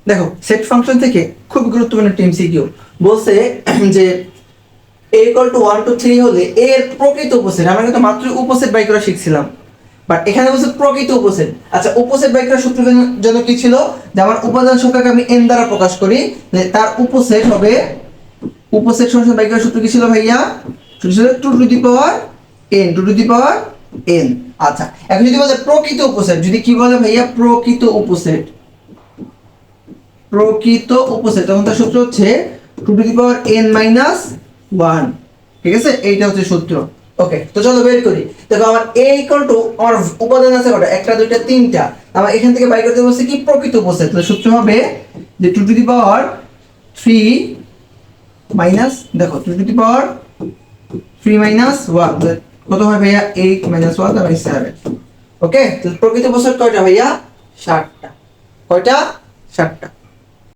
দেখো set function থেকে খুব গুরুত্বপূর্ণ একটা এমসিকিউ বলছে যে a = 1 2 3 হলে a এর প্রকৃত উপসেট। আমরা কিন্তু মাত্র উপসেট বাই করা শিখছিলাম, বাট এখানে বলছে প্রকৃত উপসেট। আচ্ছা, উপসেট বাই করার সূত্র জন্য কি ছিল, যে আমার উপাদান সংখ্যাকে আমি n দ্বারা প্রকাশ করি, তার উপসেট হবে, উপসেট সমান বাই করার সূত্র কি ছিল ভাইয়া, সূত্র ছিল 2 to the power n, 2 to the power n। আচ্ছা, এখন যদি বলে প্রকৃত উপসেট, যদি কি বলে ভাইয়া প্রকৃত উপসেট, প্রকৃত উপসেট, তখন তার সূত্র হচ্ছে 2 to the power n minus 1। ঠিক আছে, এইটা হচ্ছে সূত্র। ওকে, তো চলো বের করি। দেখো আমার a = আমার উপাদান আছে কয়টা, একটা দুইটা তিনটা, আমার এখান থেকে বাই করতে বলছে কি প্রকৃত উপসেট। তাহলে সূত্র হবে যে 2 টু দি পাওয়ার 3 মাইনাস, দেখো 2 টু দি পাওয়ার 3 মাইনাস 1 কত হয় ভাইয়া, 8 মাইনাস 1 তার মানে 7। ওকে, তো প্রকৃত উপসেট কয়টা ভাইয়া, 7টা। কয়টা, 7টা।